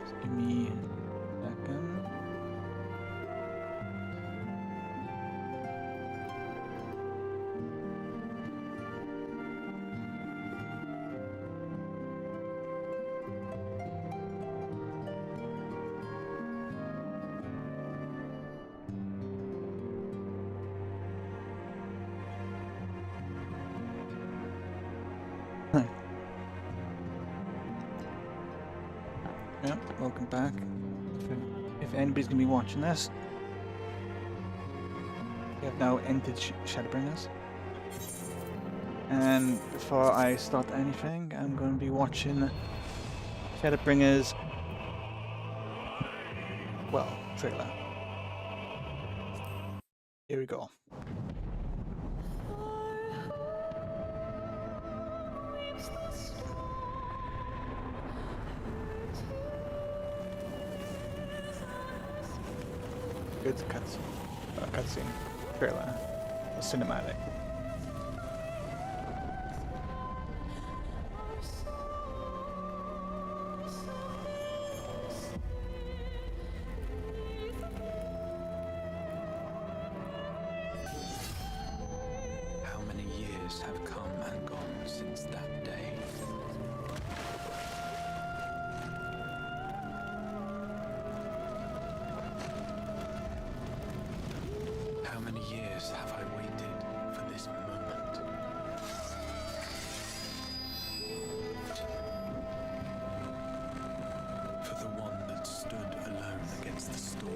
Just give me a second. Yeah, welcome back. If anybody's gonna be watching this, we have now entered Shadowbringers. And before I start anything, I'm going to be watching Shadowbringers, well, trailer. Here we go. Good cutscene, trailer, or cinematic. How many years have come and gone since that day? How many years have I waited for this moment? For the one that stood alone against the storm.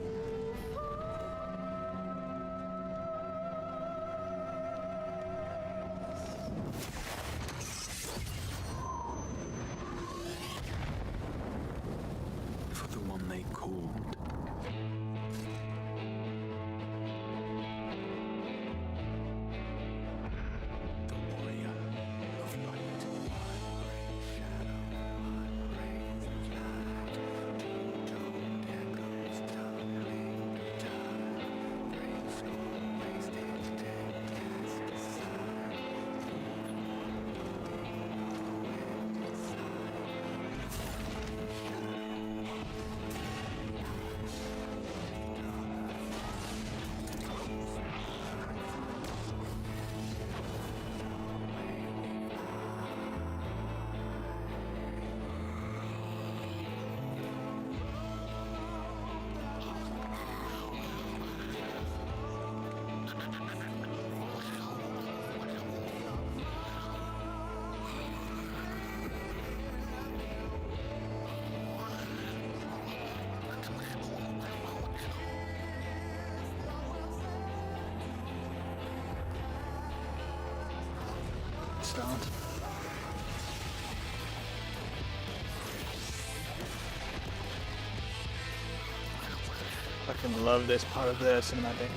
For the one they called. The warrior of light. Start. Fucking love this part of the cinematic.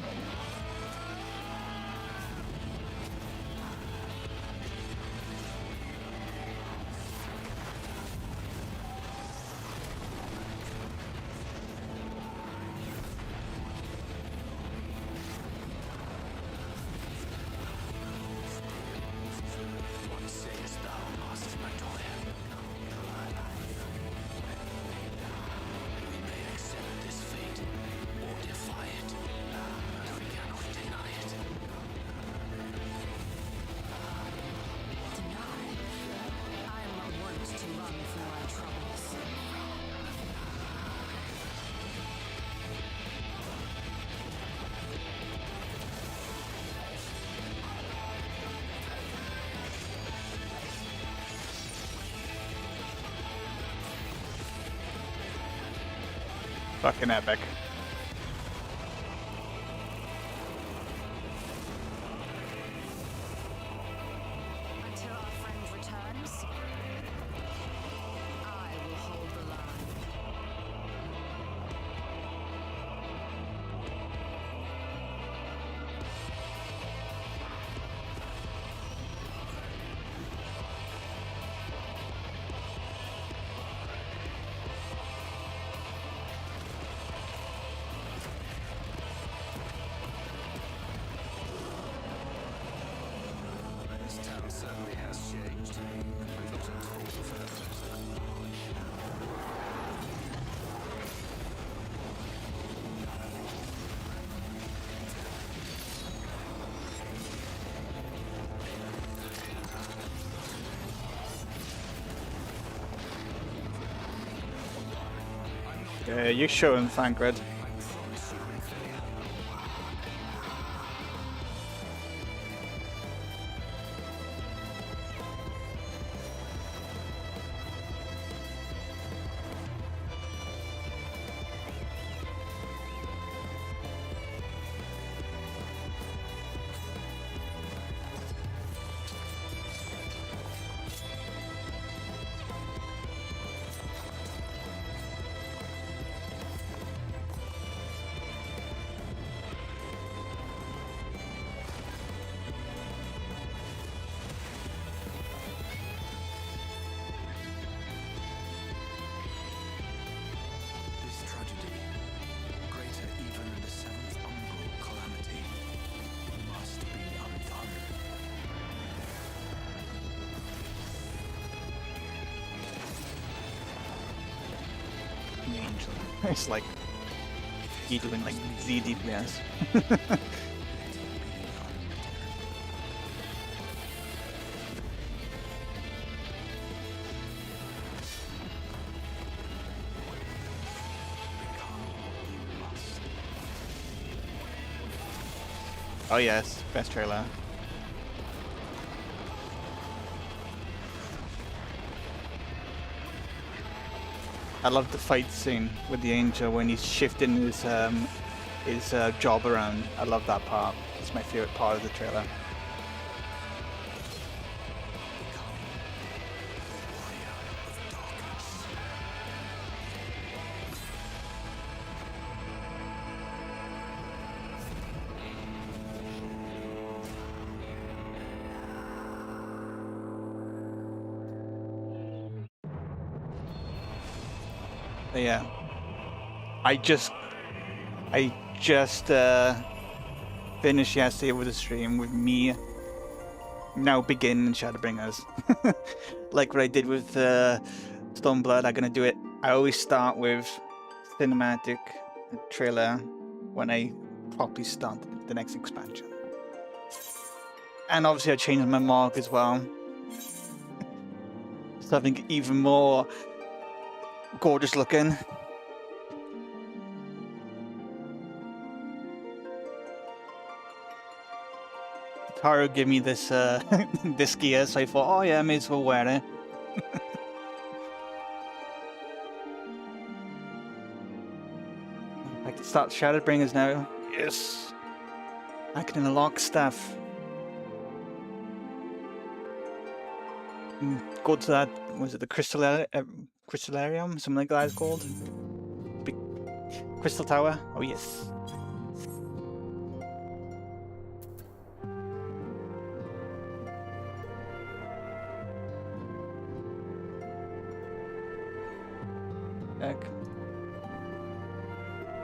What sayest thou, Master Montoya? We may accept this fate or defy it, but we cannot deny it. Deny? I am not one to run from my troubles. Fucking epic. Until our friend returns, I will hold the line. Yeah, you show him, Thancred. This tragedy, greater even than the seventh umbral calamity, must be undone. The angel. It's like you doing like Z DPS. Oh yes, best trailer. I love the fight scene with the angel when he's shifting his job around. I love that part. It's my favorite part of the trailer. But yeah, I just finished yesterday with a stream with me now beginning Shadowbringers. Like what I did with Stormblood, I'm gonna do it. I always start with cinematic trailer when I properly start the next expansion. And obviously I changed my mark as well. Something even more gorgeous looking. Taro gave me this this gear, so I thought, oh yeah, I may as well wear it. I can start Shadowbringers now. Yes, I can unlock stuff. Go to that. Was it the Crystallarium? Something like that it's called. Big Crystal Tower. Oh yes.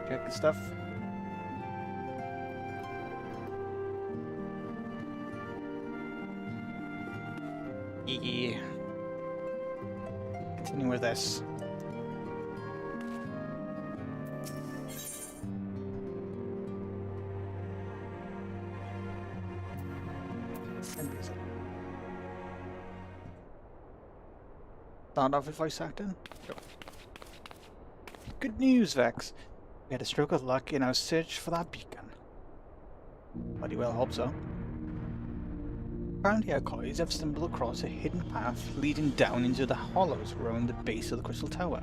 Check the stuff. Yeah. Continue with this. Start off with voice acting. Sure. Good news, Vex. We had a stroke of luck in our search for that beacon. Bloody well hope so. Apparently our colleagues have stumbled across a hidden path leading down into the hollows around the base of the Crystal Tower.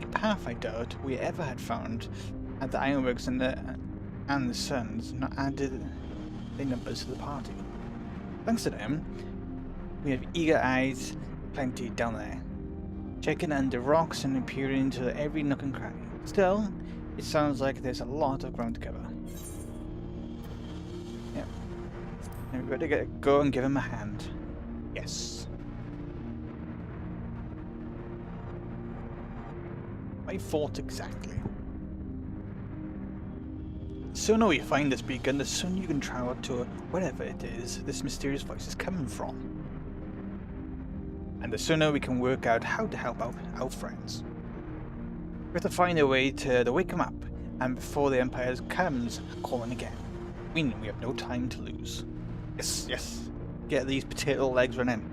A path I doubt we ever had found had the Ironworks and the Suns not added their numbers to the party. Thanks to them, we have eager eyes plenty down there, checking under rocks and peering into every nook and cranny. Still, it sounds like there's a lot of ground to cover. Yeah. And we better go and give him a hand. Yes. My fault exactly. The sooner we find this beacon, the sooner you can travel to wherever it is this mysterious voice is coming from. And the sooner we can work out how to help out our friends. We have to find a way to wake them up, and before the Empire comes calling again. Meaning we have no time to lose. Yes, yes. Get these potato legs running.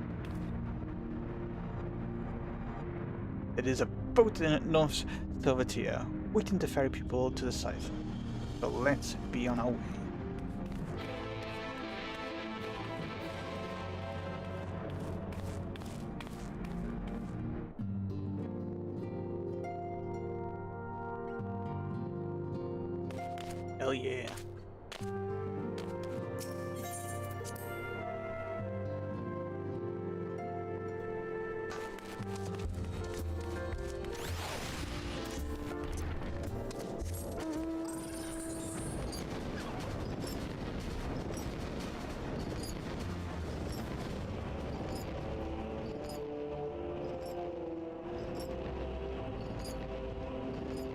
It is a boat in North Silvertier, waiting to ferry people to the south. So let's be on our way. Hell yeah.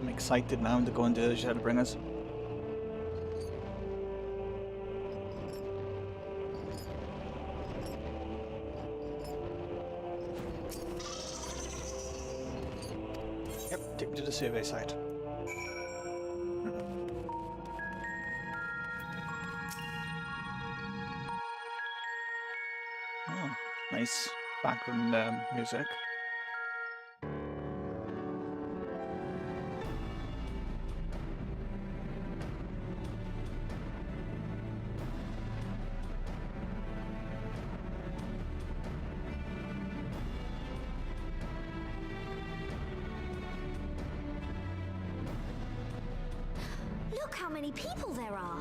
I'm excited now to go into the Shadowbringers. Yep, take me to the survey site. Oh, nice background music. Look how many people there are!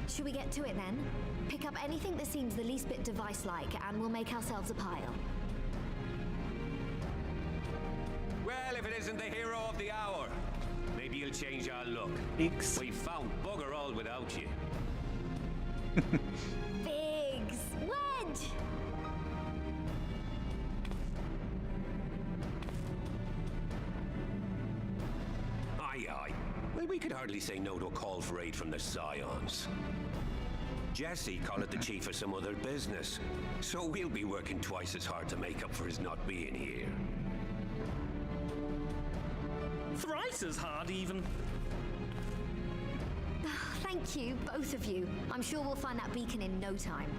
Should we get to it then? Pick up anything that seems the least bit device-like, and we'll make ourselves a pile. Well, if it isn't the hero of the hour, maybe you'll change our look. Peaks. We found bugger all without you. Biggs! Wedge! Aye, aye. Well, we could hardly say no to a call for aid from the Scions. Jesse called it the chief of some other business, so we'll be working twice as hard to make up for his not being here. Thrice as hard, even. Thank you, both of you. I'm sure we'll find that beacon in no time.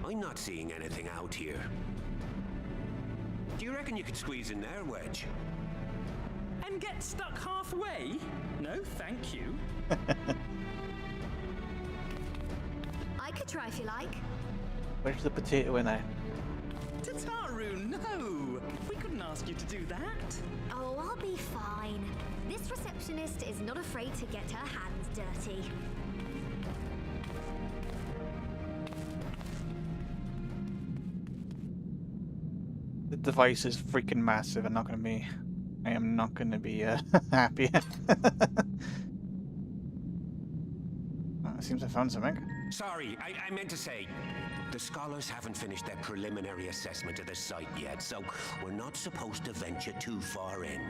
I'm not seeing anything out here. Do you reckon you could squeeze in there, Wedge? And get stuck halfway? No, thank you. I could try if you like. Where's the potato in there? Tataru, no! We couldn't ask you to do that. Oh, I'll be fine. This receptionist is not afraid to get her hands dirty. The device is freaking massive. I am not gonna be happy. Oh, it seems I found something. Sorry, I meant to say, the scholars haven't finished their preliminary assessment of the site yet, so we're not supposed to venture too far in.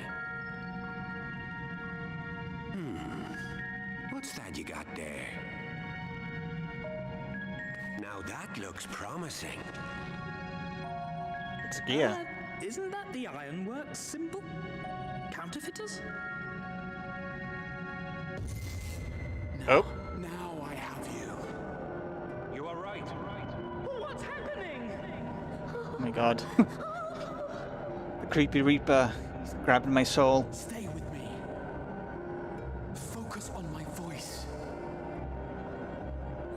What's that you got there? Now that looks promising. It's a gear. Isn't that the Ironworks symbol? Counterfeiters? Oh. Now I have you. You are right. What's happening? Oh my god. The creepy reaper is grabbing my soul. Stay with me. Focus on my voice.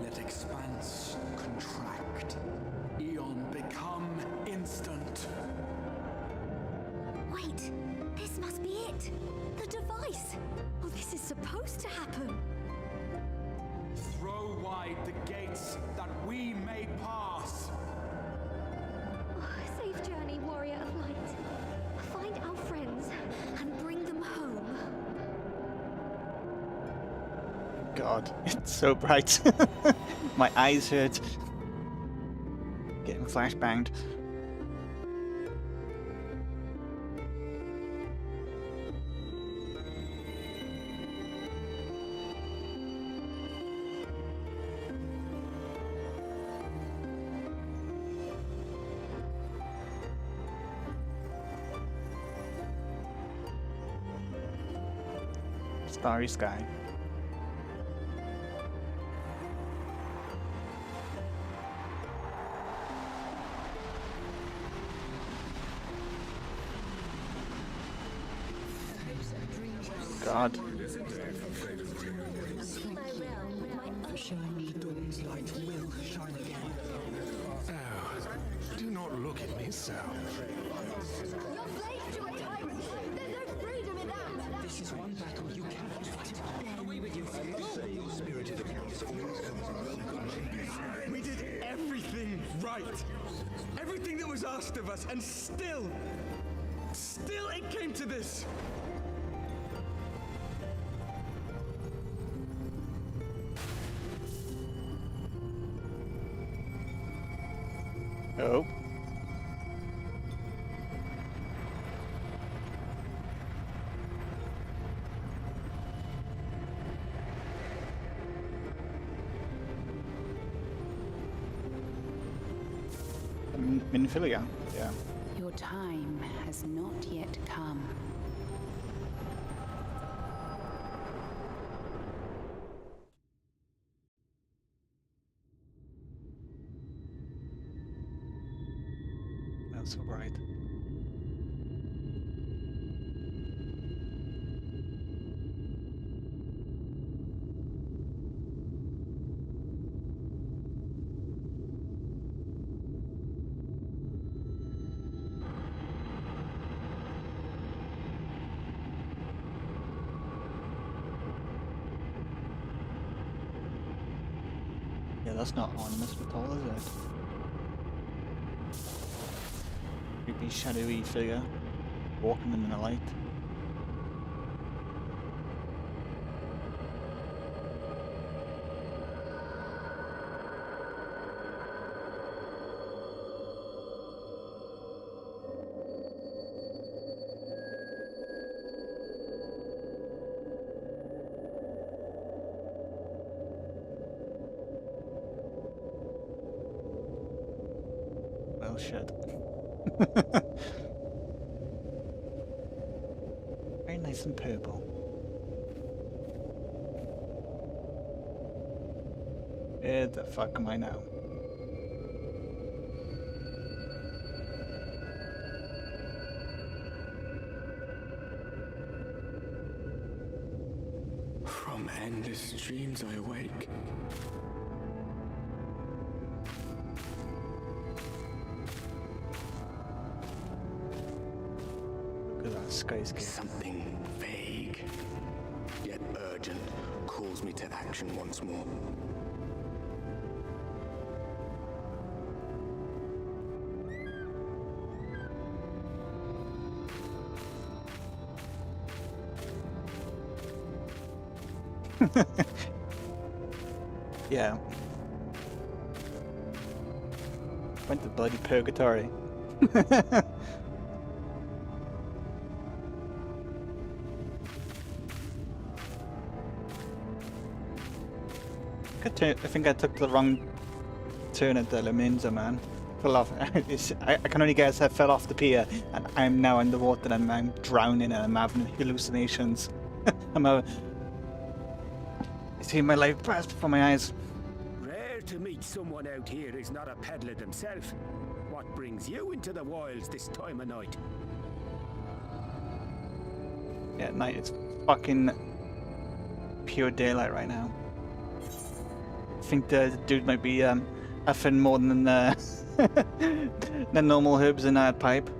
Let expanse contract. Eon become instant. Wait, this must be it. The device. Oh, this is supposed to happen. Throw wide the gates that we may pass. Oh, safe journey, warrior of light. Find our friends and bring them home. God, it's so bright. My eyes hurt. Getting flashbanged. Starry sky. God. Do not look at me so. You're slaves to a tyrant! There's no freedom in that! This is one battle you cannot fight. Away with you. Spirited accounts always comes. We did everything right. Everything that was asked of us, and still it came to this. Oh. Minfilia, yeah. Your time has not yet come. That's all right. Yeah, that's not ominous at all, is it? Creepy, shadowy figure walking in the light. Well, shit. Very nice and purple. Where the fuck am I now? From endless dreams I awake. Look at that skyscaper. Something vague, yet urgent, calls me to action once more. Yeah. Went to bloody purgatory. I think I took the wrong turn at the Laminza, man. Fell off. I can only guess I fell off the pier and I'm now underwater and I'm drowning and I'm having hallucinations. I see my life pass before my eyes. Rare to meet someone out here who's not a peddler themselves. What brings you into the wilds this time of night? Yeah, at night it's fucking pure daylight right now. I think the dude might be effing more than than normal herbs in that pipe.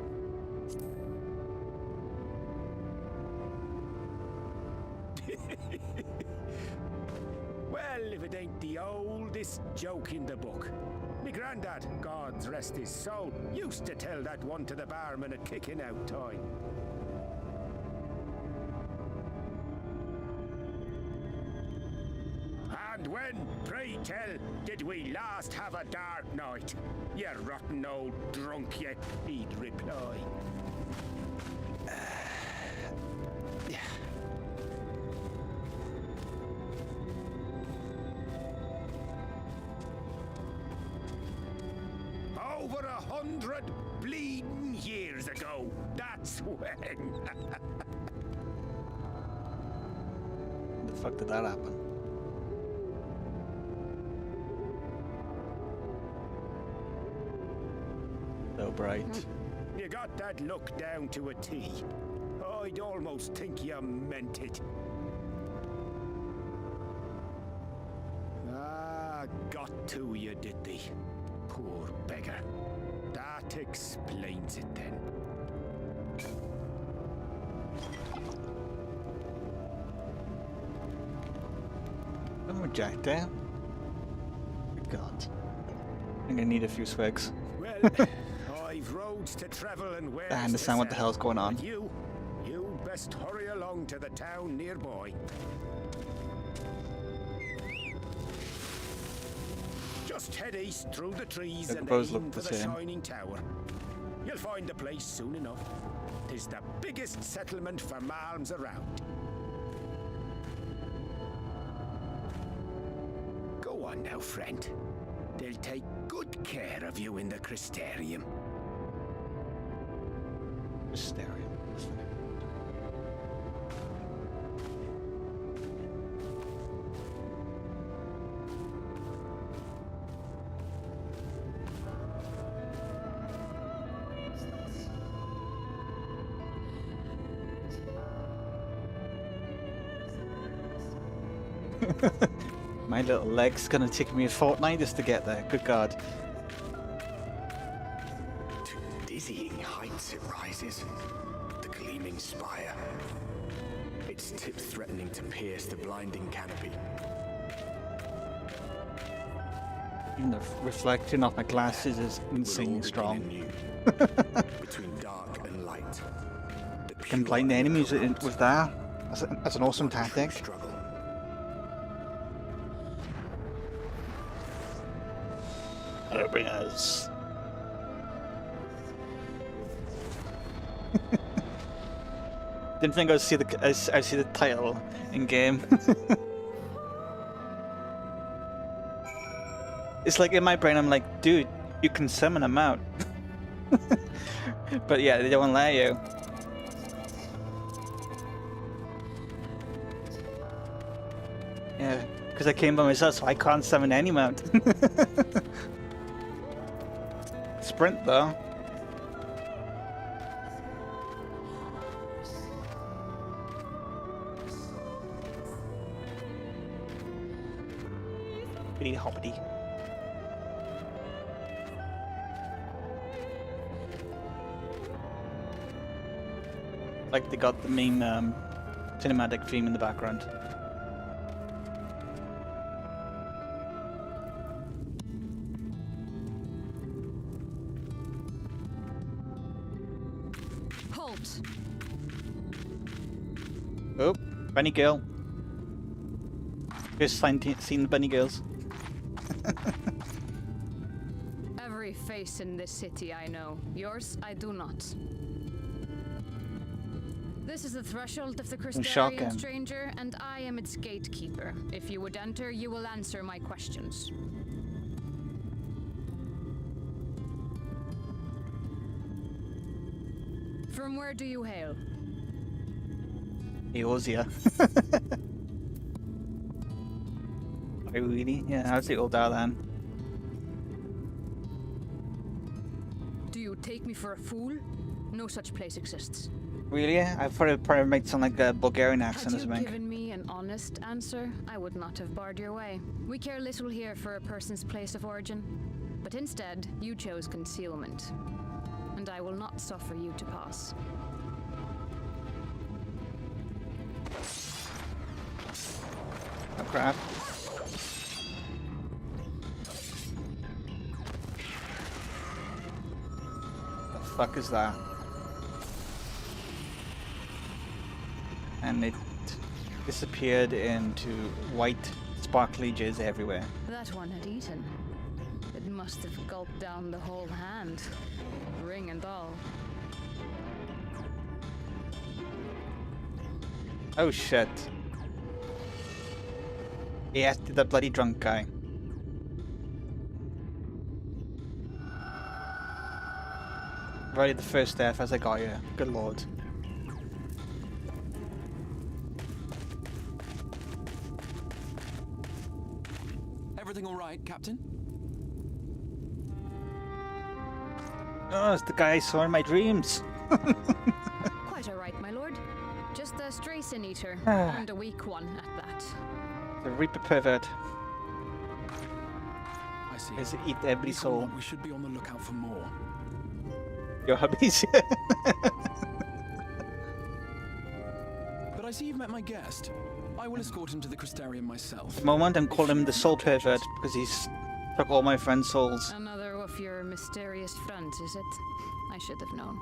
Well, if it ain't the oldest joke in the book. Me granddad, God's rest his soul, used to tell that one to the barman at kicking out time. And when, pray tell, did we last have a dark night? You rotten old drunk, you, he'd reply. Over 100 bleeding years ago, that's when. fuck did that happen? So bright. You got that look down to a T. I'd almost think you meant it. Ah, got to you, did they? Poor beggar. That explains it then. I'm reject there. Good God. I'm gonna need a few swigs. Well, I've roads to travel and where I understand what the hell's going on. You best hurry along to the town nearby. Just head east through the trees and both aim look for the the same. Shining Tower. You'll find the place soon enough. 'Tis the biggest settlement for malms around. Go on now, friend. They'll take good care of you in the Crystarium. Hysteria. My little leg's gonna take me a fortnight just to get there. Good God. To dizzying heights it rises, the gleaming spire. Its tip threatening to pierce the blinding canopy. Even the reflection off my glasses is We'll all insanely begin strong. anew, between dark and light. The Can blind the pure enemies corrupt with that. That's an awesome tactic. struggle. Shadowbringers. Didn't think I'd see the title in game. It's like in my brain, I'm like, dude, you can summon them out. But yeah, they don't let you. Yeah, because I came by myself, so I can't summon any mount. Sprint though. Hoppity hoppity. Like they got the main cinematic theme in the background. Halt! Oh, bunny girl. First seen the bunny girls. Every face in this city I know. Yours, I do not. This is the threshold of the shocking. Crystarian stranger, and I am its gatekeeper. If you would enter, you will answer my questions. From where do you hail? Eosia. Are you really? Yeah, how's the old Darlan? Do you take me for a fool? No such place exists. Really? I thought it probably might sound like a Bulgarian accent or Had you something. given me an honest answer, I would not have barred your way. We care little here for a person's place of origin. But instead, you chose concealment. And I will not suffer you to pass. Oh crap. The fuck is that? And it disappeared into white sparkly jizz everywhere. That one had eaten. It must have gulped down the whole hand. Ring and all. Oh shit. He asked the bloody drunk guy. Right at the first death as I got here. Good lord. Everything all right, Captain? Oh, it's the guy I saw in my dreams. Quite all right, my lord. Just a stray sin eater, and a weak one at that. The Reaper pervert. I see. Has to eat every soul. We should be on the lookout for more. Your hubbies. But I see you've met my guest. I will escort him to the Crystarium myself. At the moment, I'm calling him the soul pervert because he's took all my friends' souls. Another of your mysterious friends, is it? I should have known.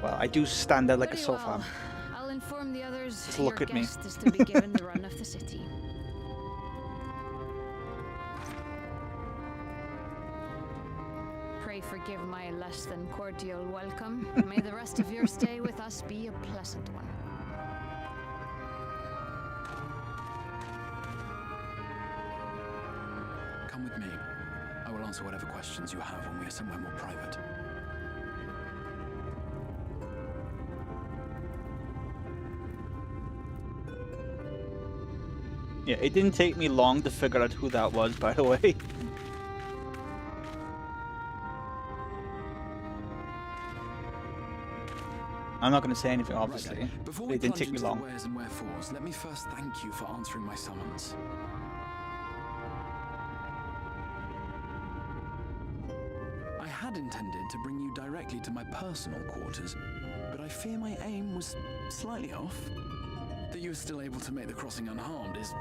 Well, I do stand there like a Very soul well. fan. I'll inform the others Just look your at me. guest is to be given the run of the city. Pray forgive my less than cordial welcome. May the rest of your stay with us be a pleasant one. Come with me. I will answer whatever questions you have when we are somewhere more private. Yeah, it didn't take me long to figure out who that was, by the way. I'm not going to say anything, obviously. Right. Before It we didn't plunge take me into long. the wheres and wherefores, let me first thank you for answering my summons. I had intended to bring you directly to my personal quarters, but I fear my aim was slightly off. That you were still able to make the crossing unharmed is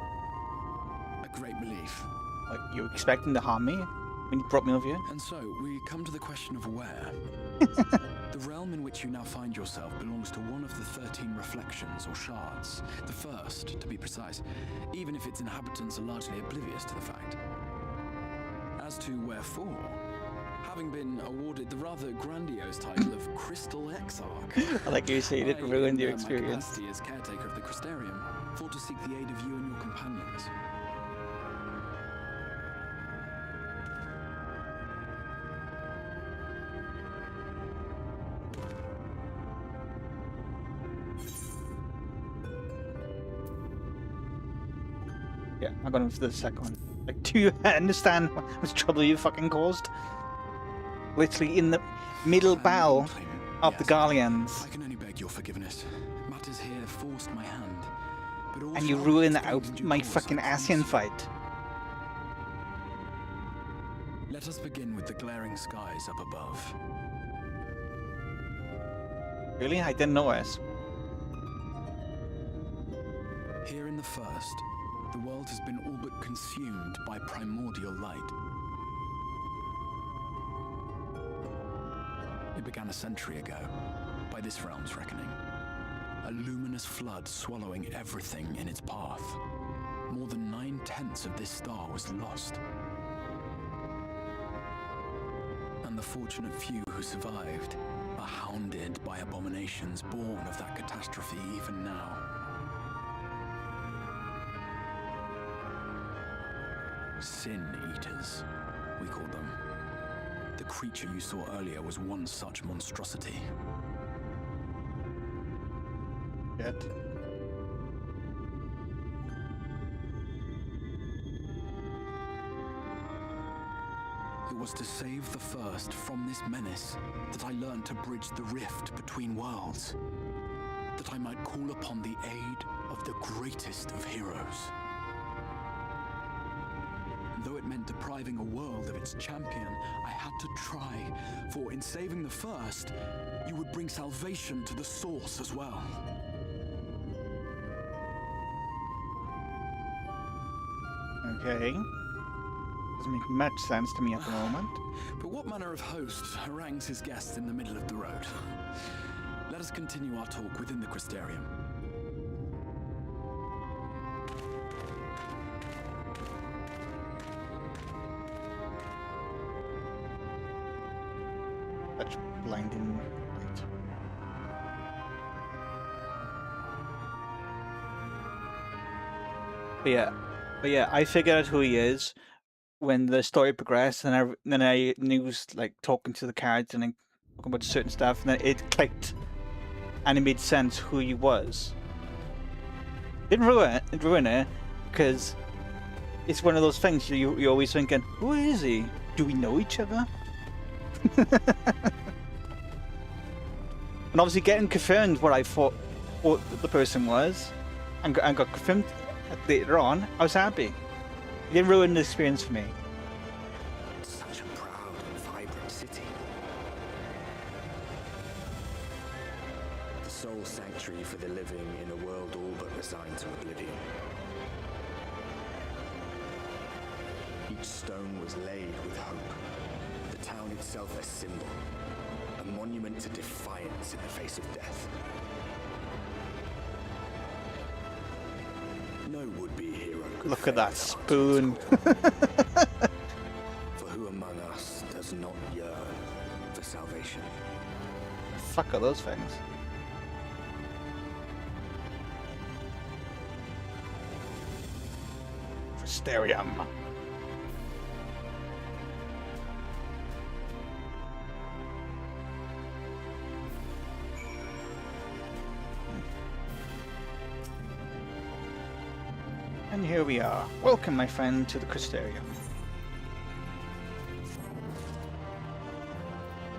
a great relief. Like, you expecting to harm me when you brought me over here? And so, we come to the question of where. The realm in which you now find yourself belongs to one of the 13 reflections, or shards. The first, to be precise, even if its inhabitants are largely oblivious to the fact. As to wherefore, having been awarded the rather grandiose title of Crystal Exarch, I like you saying it I, ruined your in, my experience. capacity as caretaker of the Crystarium, thought to seek the aid of you and your companions. Yeah, I'm going for the second one. Like, do you understand how much trouble you fucking caused? Literally in the middle battle of the Yes. Garleans. I can only beg your forgiveness. Matters here forced my hand. But all And you shall ruined be explained in out due my course, fucking I promise Asian you. fight. Let us begin with the glaring skies up above. Really? I didn't notice. Here in the first, the world has been all but consumed by primordial light. It began a century ago, by this realm's reckoning. A luminous flood swallowing everything in its path. More than 9/10 of this star was lost. And the fortunate few who survived are hounded by abominations born of that catastrophe even now. Sin Eaters, we call them. The creature you saw earlier was one such monstrosity. Yet. It was to save the first from this menace that I learned to bridge the rift between worlds. That I might call upon the aid of the greatest of heroes. And though it meant depriving a world of its champion, I had to try, for in saving the first, you would bring salvation to the source as well. Okay. Doesn't make much sense to me at the moment. But what manner of host harangues his guests in the middle of the road? Let us continue our talk within the Crystarium. Such blinding light. But yeah, I figured out who he is when the story progressed, and then I knew, like, talking to the cards and then talking about certain stuff, and then it clicked, and it made sense who he was. Didn't ruin it, because it's one of those things you're always thinking, who is he? Do we know each other? And obviously getting confirmed what I thought what the person was, and got confirmed later on, I was happy. It didn't ruin the experience for me. Such a proud and vibrant city. The sole sanctuary for the living in a world all but resigned to oblivion. Each stone was laid with hope. The town itself a symbol. A monument to defiance in the face of death. No would-be hero could Look at fail that to spoon. answer its call. For who among us does not yearn for salvation? Fuck are those things? Mysterium. And here we are. Welcome, my friend, to the Crystarium.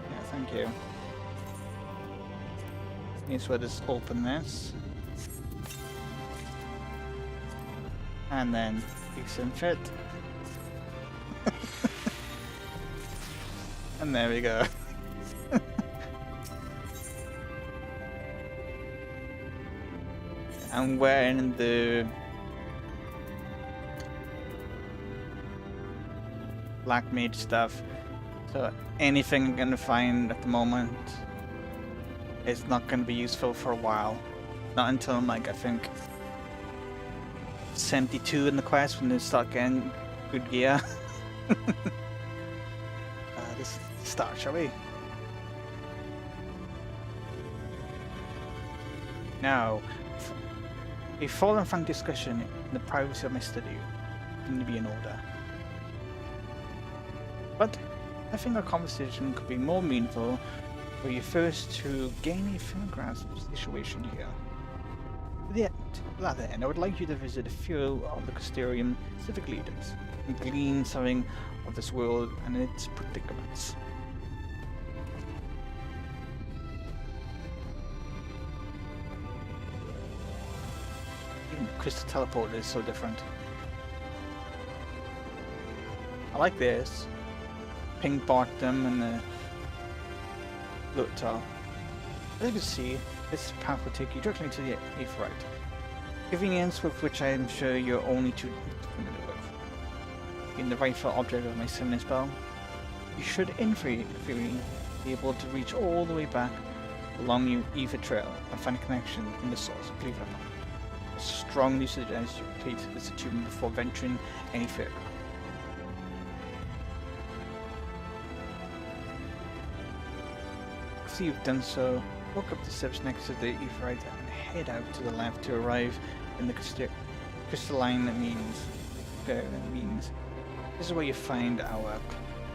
Yeah, thank you. Here's where just open this. And then fix and fit. And there we go. I'm wearing the Black Mage stuff, so anything I'm gonna find at the moment is not gonna be useful for a while. Not until I'm like, I think 72 in the quest when they start getting good gear. Let's start, shall we? Now, a full and frank discussion in the privacy of my studio need to be in order. But I think our conversation could be more meaningful for you first to gain a firm grasp of the situation here. To that end, I would like you to visit a few of the Crystarium civic leaders and glean something of this world and its predicaments. Even the crystal teleporter is so different. I like this. Pink bottom and the look top. As you can see, this path will take you directly to the Aetheryte. Convenience with which I am sure you're only too familiar with. Being the rightful object of my summoning spell, you should in theory be able to reach all the way back along your Aether Trail and find a connection in the source, believe it or not. I strongly suggest you complete this achievement before venturing any further. After you've done so, walk up the steps next to the Aetheryte and head out to the left to arrive in the crystalline means. This is where you find our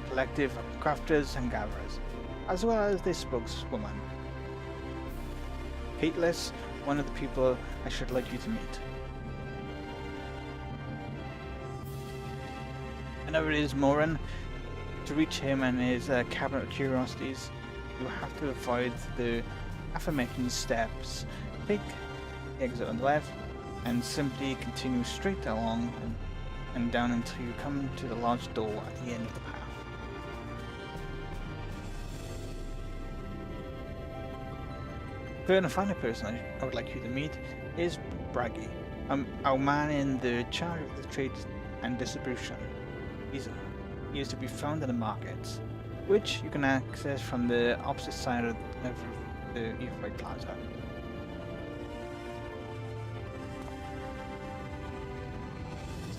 collective crafters and gatherers, as well as their spokeswoman. Pateless, one of the people I should like you to meet. Another is Morin. To reach him and his cabinet of curiosities, you have to avoid the aforementioned steps. Take the exit on the left and simply continue straight along and down until you come to the large door at the end of the path. Third and final person I would like you to meet is Braggy, our man in the charge of the trade and distribution. He is to be found in the markets, which you can access from the opposite side of the Aetheryte Plaza.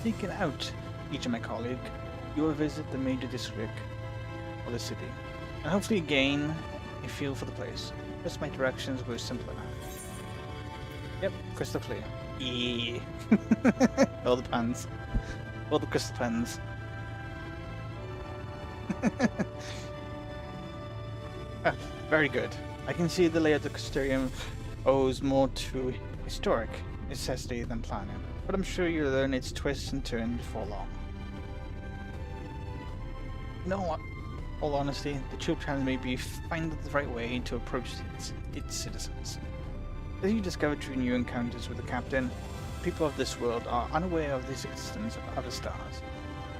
Sneaking out each of my colleagues, you will visit the major district of the city, and hopefully gain a feel for the place. Just my directions were simple enough. Yep, crystal clear. Yeah. All the puns. All the crystal puns. Very good. I can see the layout of the Crystarium owes more to historic necessity than planning. but I'm sure you'll learn its twists and turns before long. You know what? All honesty, the Tube Challenge may be finding the right way to approach its citizens. As you discover through new encounters with the Captain, people of this world are unaware of the existence of other stars,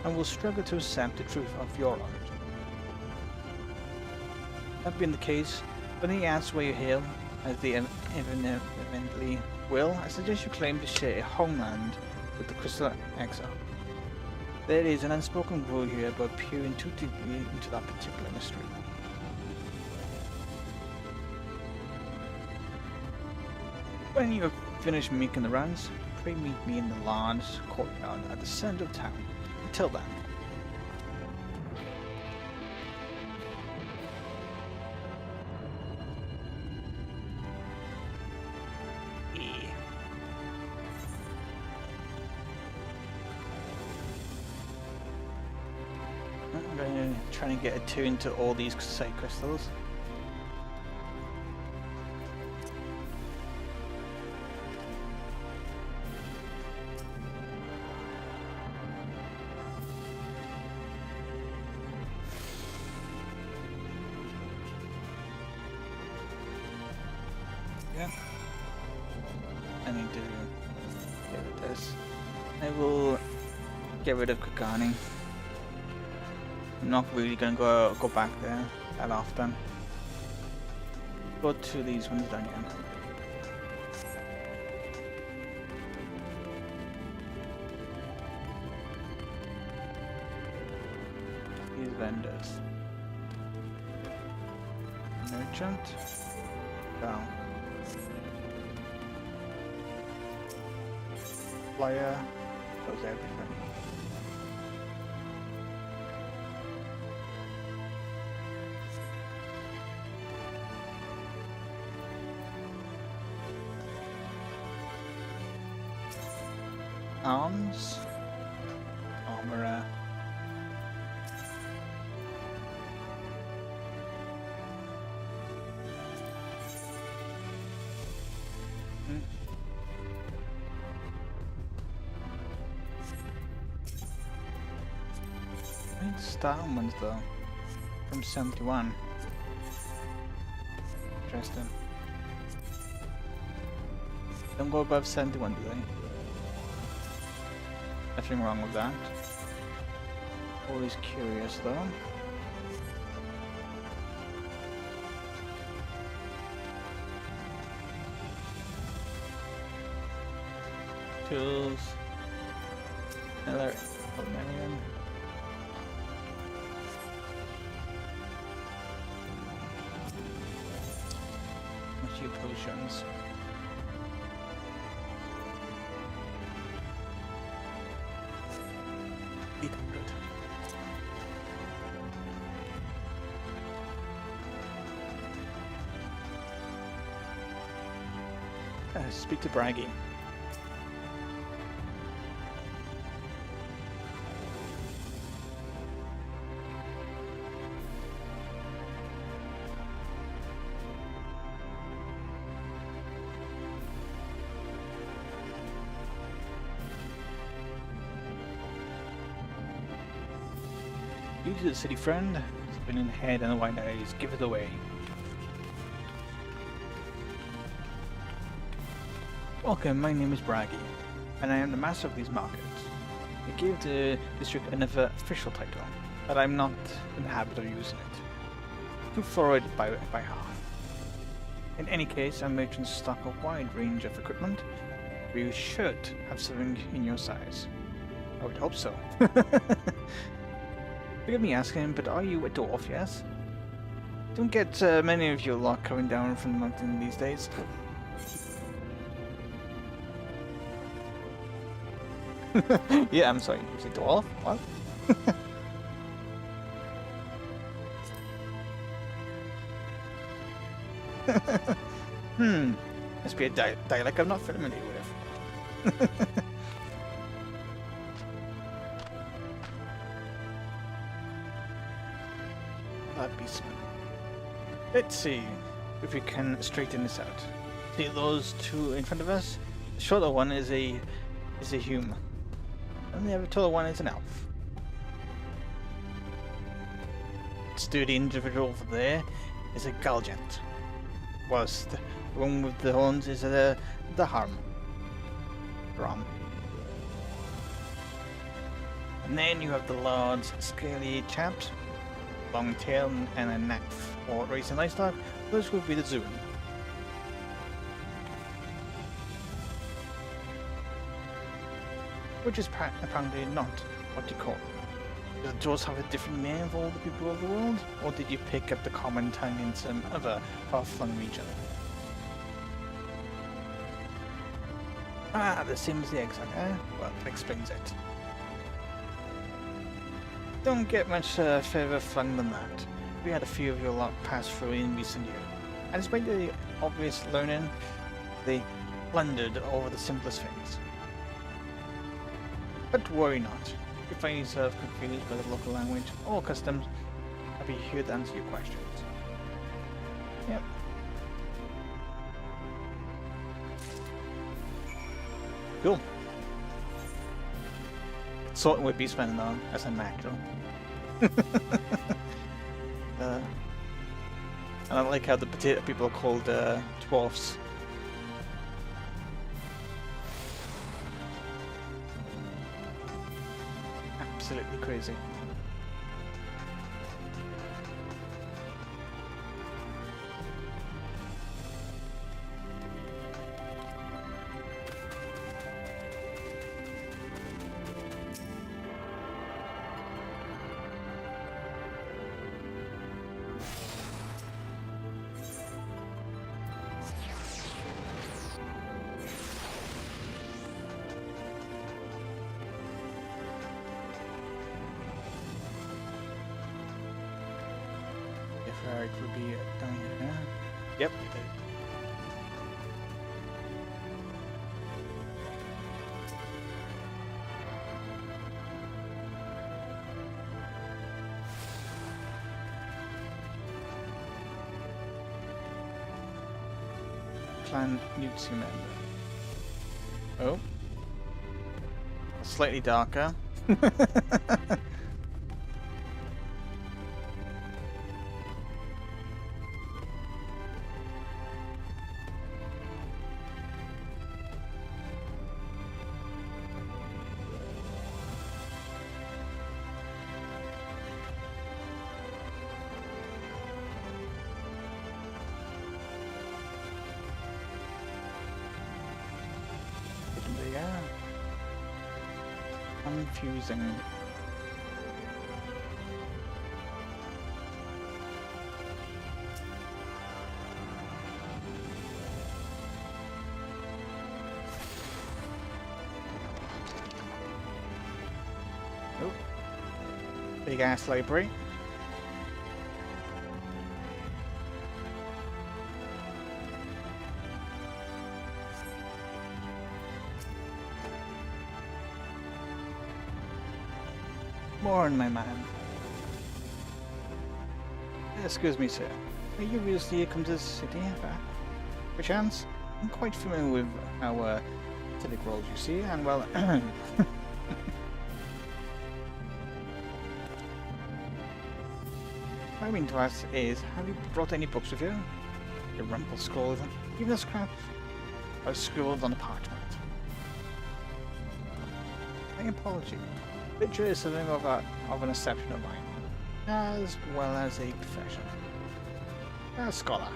and will struggle to accept the truth of your origin. That being the case, when he asks where you hail, as they evidently will, I suggest you claim to share a homeland with the Crystal Exile. There is an unspoken rule here about peering too deeply into that particular mystery. When you have finished making the rounds, pray meet me in the large courtyard at the center of town. Until then. I'm going to try and get attuned to all these side crystals. Yeah. I need to get rid of this. I will get rid of Kagani. I'm not really gonna go back there that often. Go to these ones down again. These vendors. Merchant. Down. Flyer. Does everything. Arms, armorer, I need star ones though, from 71. Interesting. Don't go above 71, do they? Nothing wrong with that. Always curious though. Tools. Another Valerian. A few potions. Speak to Braggy. You to the city friend, spinning head and the wide eyes, give it away. Welcome, my name is Braggy, and I am the master of these markets. I gave the district another official title, but I'm not in the habit of using it. Too forward by half. In any case, our merchants stock a wide range of equipment, where you should have something in your size. I would hope so. Forgive me asking, but are you a dwarf, yes? Don't get many of your lot coming down from the mountain these days. Yeah, I'm sorry, you say dwarf? What? Must be a dialect I'm not familiar with. That beats me. Let's see if we can straighten this out. See those two in front of us? The shorter one is a is a human, and the other taller one is an elf. The sturdy individual over there is a Galgant, whilst the one with the horns is the Ram. And then you have the large, scaly chaps, long tail and a knack for racing lifestyle. Those would be the Zoon. Which is apparently not what you call them. Do the Dwarves have a different name for all the people of the world? Or did you pick up the common tongue in some other far-flung region? Ah, the same as the exile, eh? Well, that explains it. Don't get much further flung than that. We had a few of your lot pass through in recent years, and despite the obvious learning, they blundered over the simplest things. But worry not. If you find yourself confused by the local language or customs, I'll be here to answer your questions. Yep. Cool. Sorting would be spending on as a macro. And I like how the potato people are called dwarfs. Absolutely crazy. It would be down here. Yep. Clan Newtsu member. Oh. Slightly darker. Confusing. Oh, big ass library. Morn, my man. Excuse me, sir. Are you recently come to the city, perchance? I'm quite familiar with our civic roles, you see, and well... What I mean to ask is, have you brought any books with you? Your rumpled scroll, even a scrap of scribbled on a parchment. My apology. Literature is something of an exception of mine, as well as a profession. A scholar.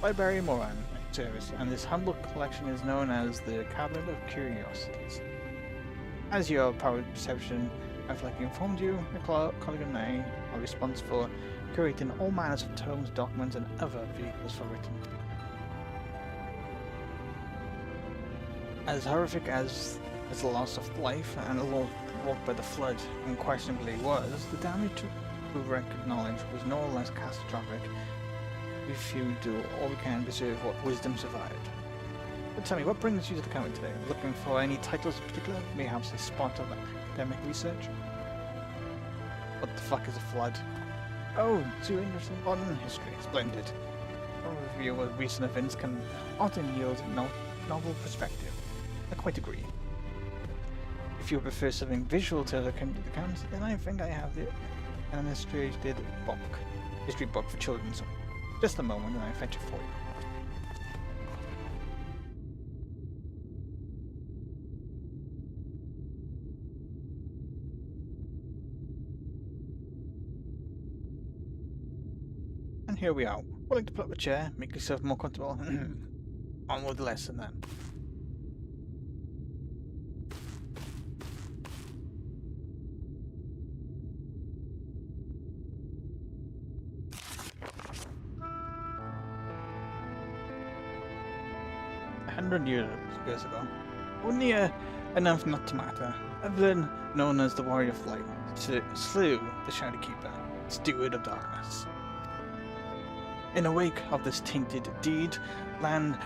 Library Moran service, and this humble collection is known as the Cabinet of Curiosities. As your power perception I've informed you, a colleague and I are responsible for curating all manners of tomes, documents, and other vehicles for writing. As horrific as the loss of life and the loss wrought by the flood unquestionably was, the damage to record knowledge was no less catastrophic. We few do all we can to preserve what wisdom survived. But tell me, what brings you to the county today? Looking for any titles in particular? Perhaps a spot of academic research? What the fuck is a flood? Oh, too interesting modern history. Splendid. A review of recent events can often yield novel perspective. I quite agree. If you prefer something visual to the accounts, then I think I have an illustrated book, history book for children. So just a moment, and I fetch it for you. And here we are. Willing to pull up a chair, make yourself more comfortable. On with the lesson then. Years ago, only enough not to matter, a villain known as the Warrior of Light slew the Shadowkeeper, steward of darkness. In the wake of this tainted deed, land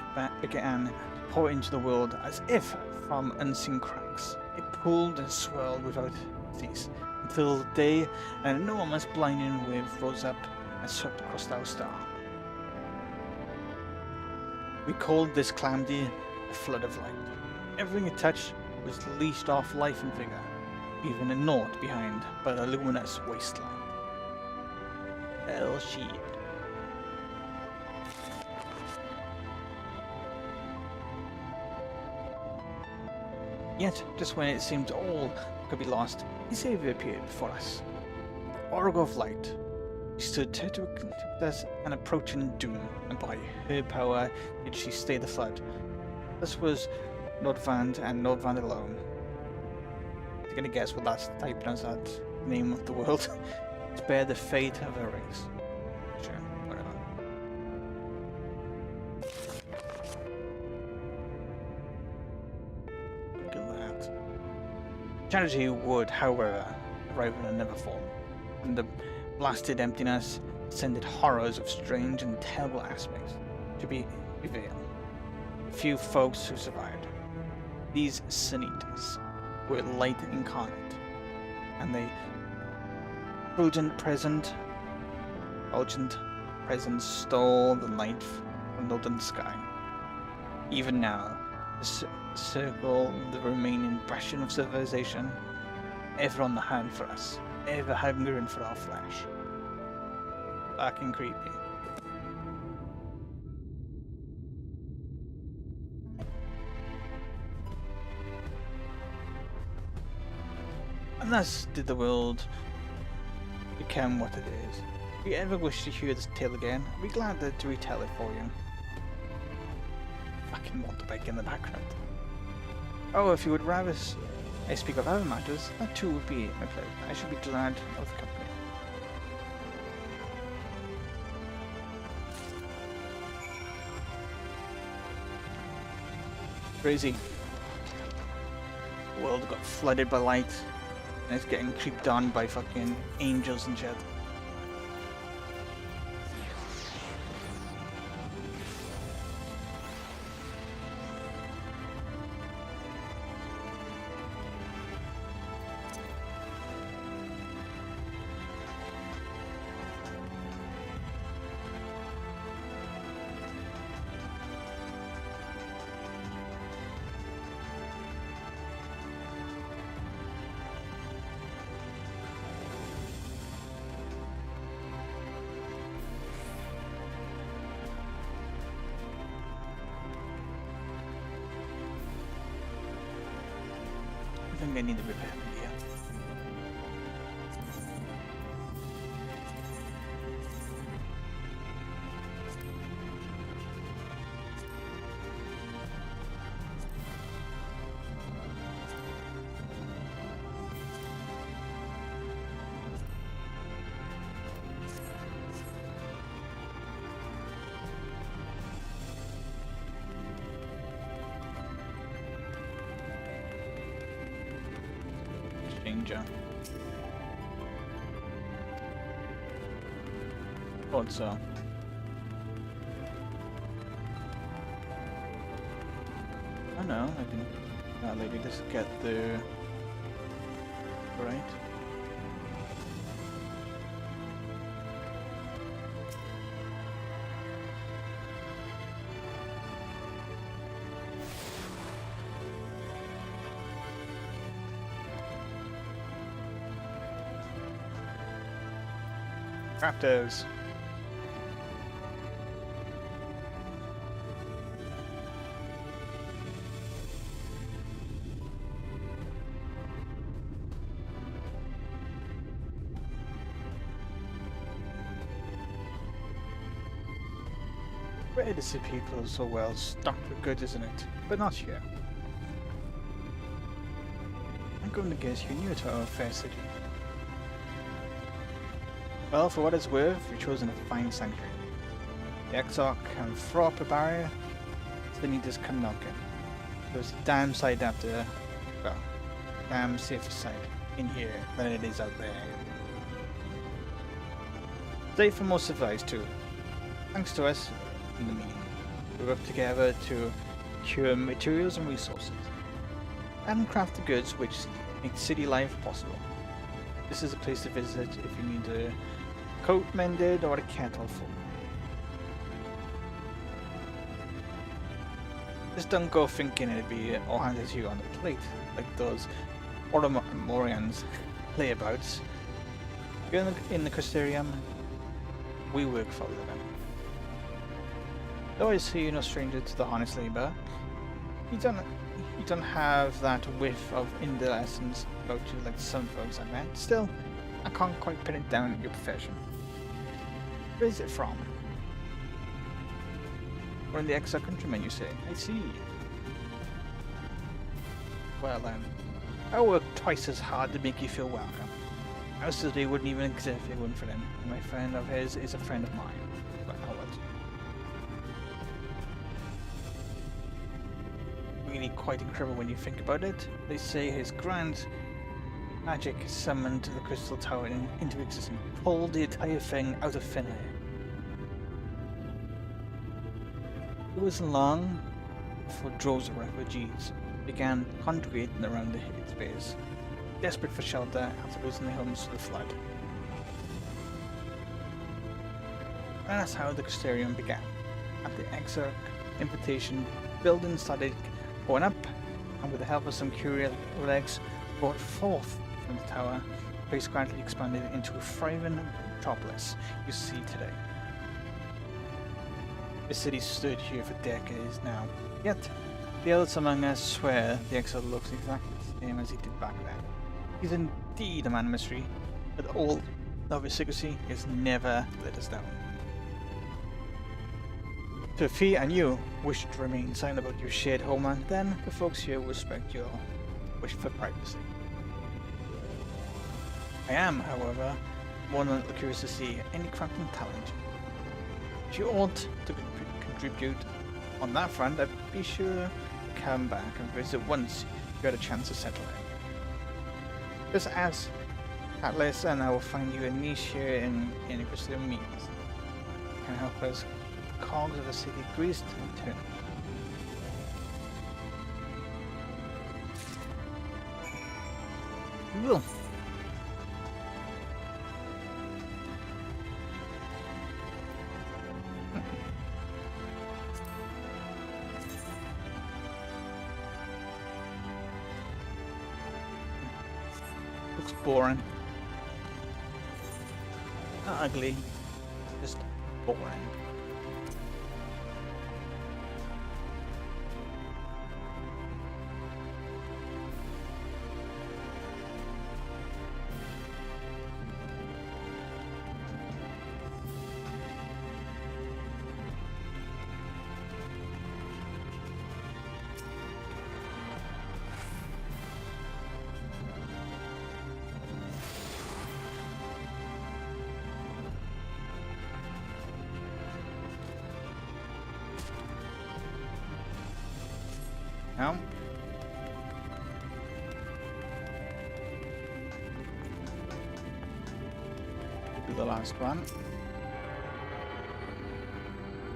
began to pour into the world as if from unseen cracks. It pooled and swirled without cease, until the day an enormous blinding wave rose up and swept across our star. We called this calamity a flood of light. Everything it touched was leashed off life and vigor, leaving a naught behind but a luminous wasteland. El Sheed. Yet, just when it seemed all could be lost, a savior appeared before us. Oracle of Light. She stood to us an approaching doom, and by her power did she stay the flood. This was Nordvand and Nordvand alone. You're gonna guess what that's typed as that name of the world. Spare the fate of her race. Sure, whatever. Look at that. Tragedy would, however, arrive in another form, and the blasted emptiness descended horrors of strange and terrible aspects to be revealed. Few folks who survived. These Sanitas were light incarnate, and they fulgent presence stole the light from the northern sky. Even now, the circle the remaining bastion of civilization, ever on the hunt for us, ever hungering for our flesh. Fucking creepy. And thus did the world become what it is. If you ever wish to hear this tale again, I'd be glad to retell it for you. Fucking motorbike in the background. Oh, if you would rather I speak of other matters, that too would be my pleasure. I should be glad of the company. Crazy. The world got flooded by light, and it's getting creeped on by fucking angels and shit. I think I need to repair them here. Danger. Thought so. I know, I can maybe just get the right. Raptors. Rare to see people so well stocked with goods, isn't it? But not here. I'm going to guess you're new to our fair city. Well, for what it's worth, you've chosen a fine sanctuary. The Exarch can throw up a barrier, so they need to come knocking. There's a damn sight after, well, damn safer side in here than it is out there. Safe and more civilized too. Thanks to us, in the mean. We work together to cure materials and resources, and craft the goods which make city life possible. This is a place to visit if you need a coat mended or a kettle full. Just don't go thinking it'd be all handed to you on the plate, like those Morians layabouts. You're in the Custarium, we work for a living. Though I see you're no stranger to the honest labour, you don't have that whiff of indolence about you like some folks I met. Still, I can't quite pin it down at your profession. Where is it from? We're in the Exarch countrymen, you say? I see. Well then, I work twice as hard to make you feel welcome. Our city wouldn't even exist if it weren't for them, and my friend of his is a friend of mine. But now what? Really quite incredible when you think about it. They say his grand magic summoned the crystal tower into existence, pulled the entire thing out of thin air. It wasn't long before droves of refugees began congregating around its base, desperate for shelter after losing their homes to the flood. And that's how the Custarium began. At the Exarch invitation, buildings started going up, and with the help of some curious relics brought forth from the tower, the place gradually expanded into a thriving metropolis you see today. The city stood here for decades now, yet the elders among us swear the Exarch looks exactly the same as he did back then. He's indeed a man of mystery, but all of his secrecy has never let us down. So if he and you wish to remain silent about your shared homeland, then the folks here will respect your wish for privacy. I am, however, more than curious to see any crafting talent. If you ought to contribute on that front, I'd be sure to come back and visit once you had a chance to settle in. Just ask Atlas and I will find you a niche here in any pursuit means. Can help us cogs of the city greased and turned. We will. Looks boring. Not ugly, just boring. Now, do the last one.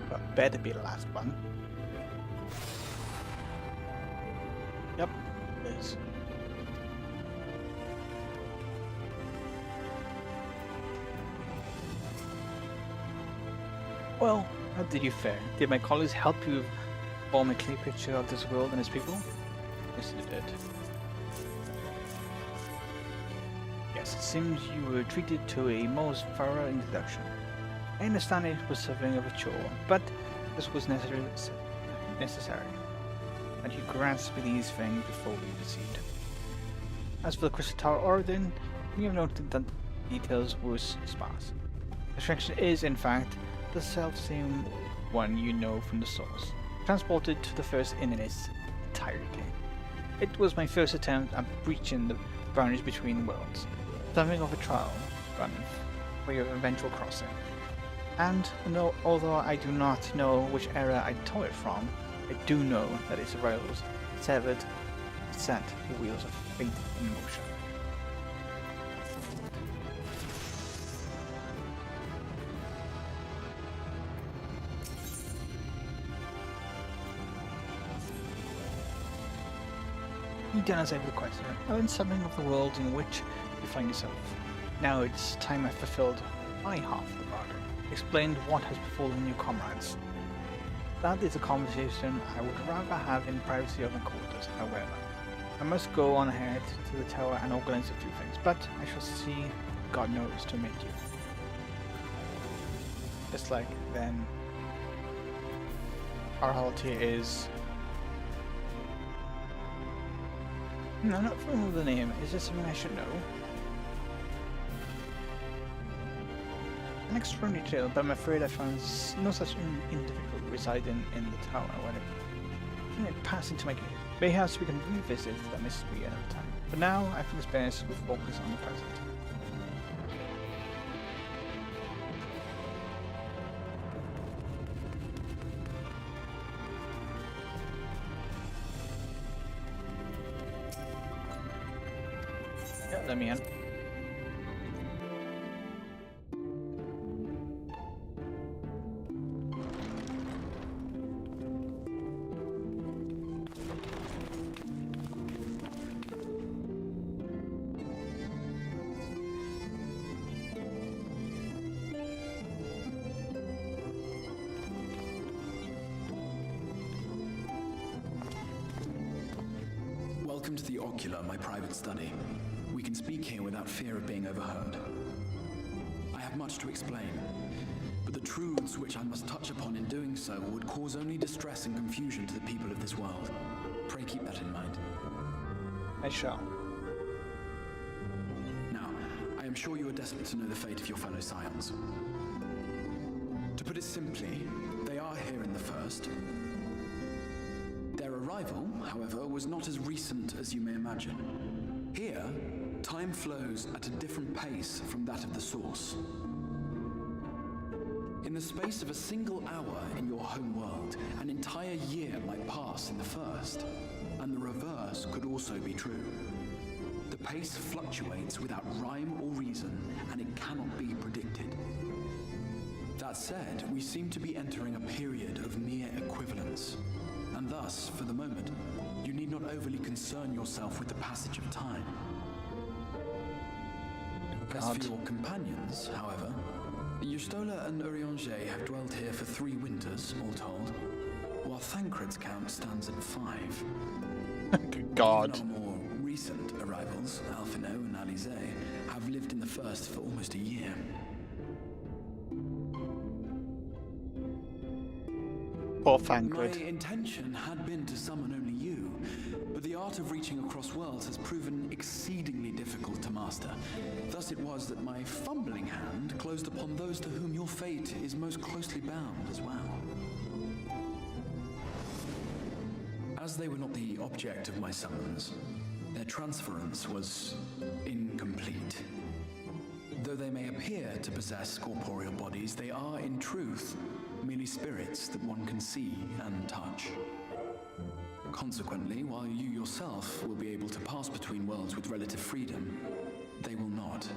But better be the last one. Yep, it is. Well, how did you fare? Did my colleagues help you form a clear picture of this world and its people? Yes, they did. Yeah. Yes, it seems you were treated to a most thorough introduction. I understand it was something of a chore, but this was necessary, and you grasp these things before we proceed. As for the Crystal Tower Origin, we have noted that details was sparse. The structure is, in fact, the self-same one you know from the source, transported to the first in its entirety. It was my first attempt at breaching the boundaries between worlds, something of a trial run for your eventual crossing. And although I do not know which era I tore it from, I do know that its arrivals severed set the wheels of fate in motion. You done as I requested. I learned something of the world in which you find yourself. Now it's time I fulfilled my half of the bargain. Explained what has befallen your comrades. That is a conversation I would rather have in privacy of my quarters, however. I must go on ahead to the tower and organize a few things, but I shall see, God knows, to meet you. Just like then, our halt here is... No, not familiar with the name. Is this something I should know? An extraordinary tale, but I'm afraid I found no such individual residing in the tower when it passed into my game. Perhaps we can revisit that mystery another time. For now, I think it's best we focus on the present. Yeah, let me in. Welcome to the Ocular, my private study. We can speak here without fear of being overheard. I have much to explain, but the truths which I must touch upon in doing so would cause only distress and confusion to the people of this world. Pray keep that in mind. I shall. Now, I am sure you are desperate to know the fate of your fellow Scions. To put it simply, they are here in the First. Their arrival, however, was not as recent as you may imagine. Here, time flows at a different pace from that of the Source. In the space of a single hour in your home world, an entire year might pass in the First, and the reverse could also be true. The pace fluctuates without rhyme or reason, and it cannot be predicted. That said, we seem to be entering a period of near equivalence. And thus, for the moment, you need not overly concern yourself with the passage of time. As for your companions, however, Yustola and Urianger have dwelled here for 3 winters, all told, while Thancred's count stands at 5. Good God. Even our more recent arrivals, Alphino and Alize, have lived in the First for almost a year. Poor My Thancred. intention had been to summon only you, but the art of reaching across worlds has proven exceedingly difficult to master. Thus it was that my fumbling hand closed upon those to whom your fate is most closely bound as well. As they were not the object of my summons, their transference was incomplete. Though they may appear to possess corporeal bodies, they are, in truth, merely spirits that one can see and touch. Consequently, while you yourself will be able to pass between worlds with relative freedom, they will not.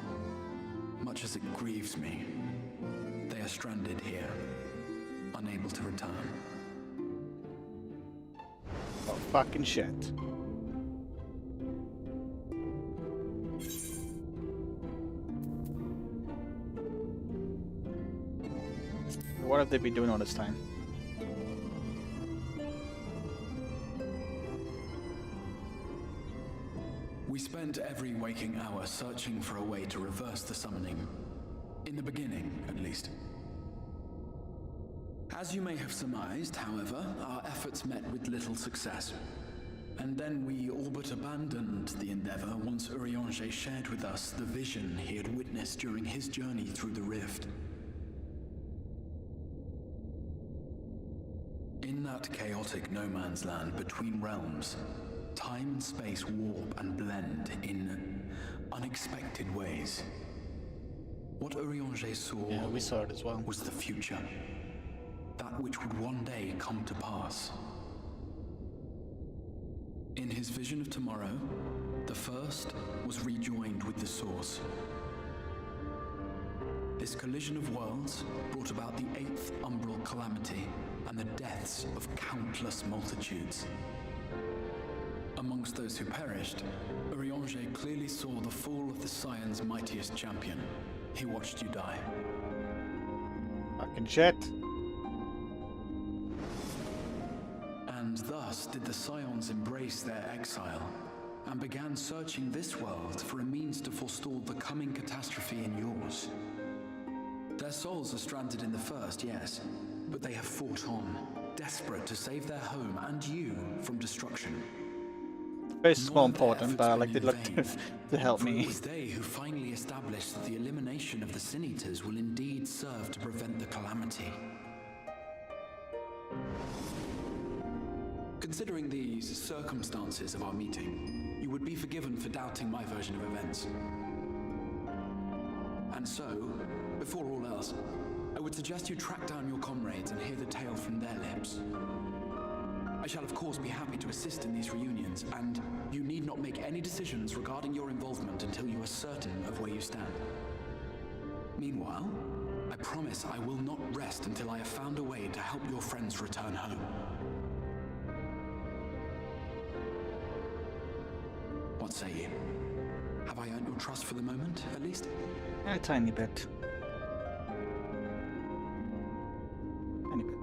Much as it grieves me, they are stranded here, unable to return. Oh, fucking shit. What have they been doing all this time? We We spent every waking hour searching for a way to reverse the summoning. In the beginning, at least. As you may have surmised, however, our efforts met with little success. And then we all but abandoned the endeavor once Urianger shared with us the vision he had witnessed during his journey through the rift. In that chaotic no-man's land between realms, time and space warp and blend in unexpected ways. What Urianger saw, Yeah, we saw it as well. was the future. That which would one day come to pass. In his vision of tomorrow, the first was rejoined with the source. This collision of worlds brought about the 8th umbral calamity and the deaths of countless multitudes. Amongst those who perished, Urianger clearly saw the fall of the Scion's mightiest champion. He watched you die. Fucking shit. And thus did the Scions embrace their exile, and began searching this world for a means to forestall the coming catastrophe in yours. Their souls are stranded in the first, yes, but they have fought on, desperate to save their home and you from destruction. Very small None of their important, but I efforts like been they in look vain, to help for it me. was they who finally established that the elimination of the Sin Eaters will indeed serve to prevent the calamity. Considering the circumstances of our meeting, you would be forgiven for doubting my version of events. And so, before all else, I would suggest you track down your comrades and hear the tale from their lips. I shall of course be happy to assist in these reunions, and you need not make any decisions regarding your involvement until you are certain of where you stand. Meanwhile, I promise I will not rest until I have found a way to help your friends return home. What say you? Have I earned your trust for the moment, at least? A tiny bit. Tiny bit.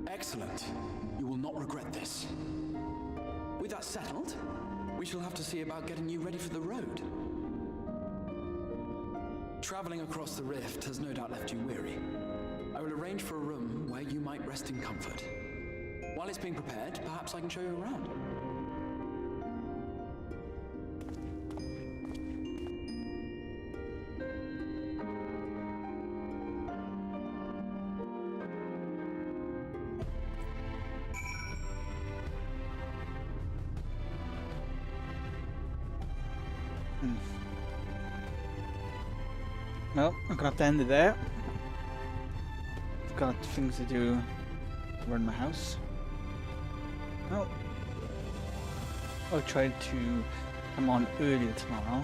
Excellent. You will not regret this. With that settled, we shall have to see about getting you ready for the road. Traveling across the rift has no doubt left you weary. I will arrange for a room where you might rest in comfort. While it's being prepared, perhaps I can show you around. Well, I'm gonna have to end it there. I've got things to do around my house. Well, I'll try to come on earlier tomorrow.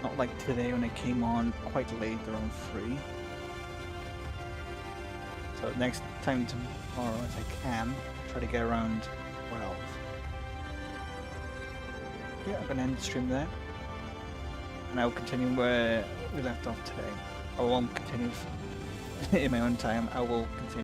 Not like today when I came on quite late, around 3. So next time tomorrow, if I can, try to get around 12. Yeah, I'm gonna end the stream there. And I'll continue where we left off today. I won't continue in my own time. I will continue.